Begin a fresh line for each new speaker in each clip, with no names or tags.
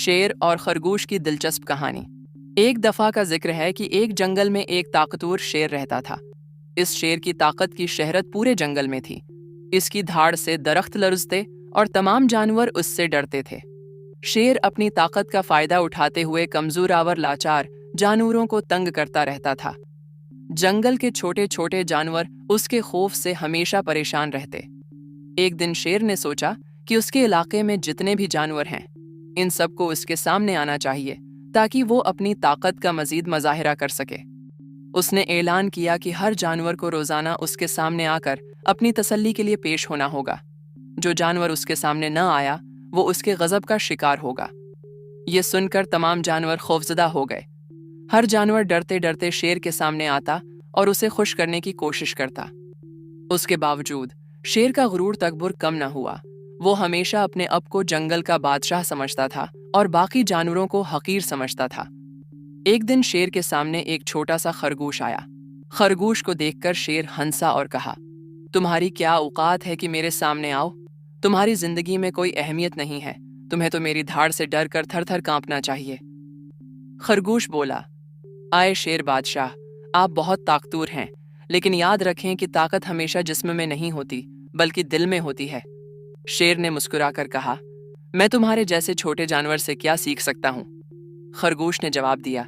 شیر اور خرگوش کی دلچسپ کہانی۔ ایک دفعہ کا ذکر ہے کہ ایک جنگل میں ایک طاقتور شیر رہتا تھا۔ اس شیر کی طاقت کی شہرت پورے جنگل میں تھی۔ اس کی دھاڑ سے درخت لرزتے اور تمام جانور اس سے ڈرتے تھے۔ شیر اپنی طاقت کا فائدہ اٹھاتے ہوئے کمزور اور لاچار جانوروں کو تنگ کرتا رہتا تھا۔ جنگل کے چھوٹے چھوٹے جانور اس کے خوف سے ہمیشہ پریشان رہتے۔ ایک دن شیر نے سوچا کہ اس کے علاقے میں جتنے بھی جانور ہیں ان سب کو اس کے سامنے آنا چاہیے تاکہ وہ اپنی طاقت کا مزید مظاہرہ کر سکے۔ اس نے اعلان کیا کہ ہر جانور کو روزانہ اس کے سامنے آ کر اپنی تسلی کے لیے پیش ہونا ہوگا۔ جو جانور اس کے سامنے نہ آیا وہ اس کے غضب کا شکار ہوگا۔ یہ سن کر تمام جانور خوفزدہ ہو گئے۔ ہر جانور ڈرتے ڈرتے شیر کے سامنے آتا اور اسے خوش کرنے کی کوشش کرتا۔ اس کے باوجود شیر کا غرور تکبر کم نہ ہوا۔ وہ ہمیشہ اپنے آپ کو جنگل کا بادشاہ سمجھتا تھا اور باقی جانوروں کو حقیر سمجھتا تھا۔ ایک دن شیر کے سامنے ایک چھوٹا سا خرگوش آیا۔ خرگوش کو دیکھ کر شیر ہنسا اور کہا، تمہاری کیا اوقات ہے کہ میرے سامنے آؤ؟ تمہاری زندگی میں کوئی اہمیت نہیں ہے۔ تمہیں تو میری دھاڑ سے ڈر کر تھر تھر کانپنا چاہیے۔ خرگوش بولا، آئے شیر بادشاہ، آپ بہت طاقتور ہیں، لیکن یاد رکھیں کہ طاقت ہمیشہ جسم میں نہیں ہوتی بلکہ دل میں ہوتی ہے۔ شیر نے مسکرا کر کہا، میں تمہارے جیسے چھوٹے جانور سے کیا سیکھ سکتا ہوں؟ خرگوش نے جواب دیا،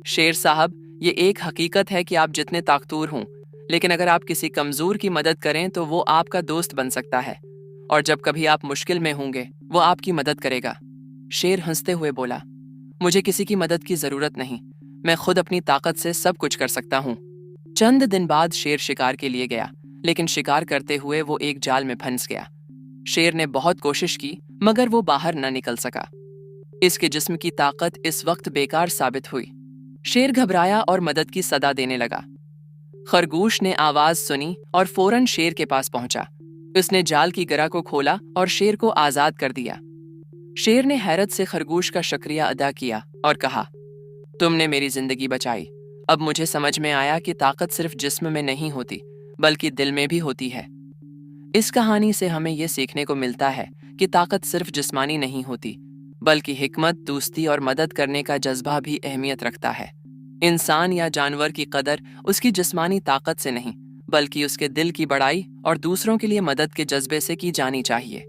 شیر صاحب، یہ ایک حقیقت ہے کہ آپ جتنے طاقتور ہوں، لیکن اگر آپ کسی کمزور کی مدد کریں تو وہ آپ کا دوست بن سکتا ہے، اور جب کبھی آپ مشکل میں ہوں گے وہ آپ کی مدد کرے گا۔ شیر ہنستے ہوئے بولا، مجھے کسی کی مدد کی ضرورت نہیں، میں خود اپنی طاقت سے سب کچھ کر سکتا ہوں۔ چند دن بعد شیر شکار کے لیے گیا، لیکن شکار کرتے ہوئے وہ ایک جال میں پھنس گیا۔ شیر نے بہت کوشش کی مگر وہ باہر نہ نکل سکا۔ اس کے جسم کی طاقت اس وقت بیکار ثابت ہوئی۔ شیر گھبرایا اور مدد کی صدا دینے لگا۔ خرگوش نے آواز سنی اور فوراً شیر کے پاس پہنچا۔ اس نے جال کی گرہ کو کھولا اور شیر کو آزاد کر دیا۔ شیر نے حیرت سے خرگوش کا شکریہ ادا کیا اور کہا، تم نے میری زندگی بچائی۔ اب مجھے سمجھ میں آیا کہ طاقت صرف جسم میں نہیں ہوتی بلکہ دل میں بھی ہوتی ہے۔ اس کہانی سے ہمیں یہ سیکھنے کو ملتا ہے کہ طاقت صرف جسمانی نہیں ہوتی بلکہ حکمت، دوستی اور مدد کرنے کا جذبہ بھی اہمیت رکھتا ہے۔ انسان یا جانور کی قدر اس کی جسمانی طاقت سے نہیں بلکہ اس کے دل کی بڑائی اور دوسروں کے لیے مدد کے جذبے سے کی جانی چاہیے۔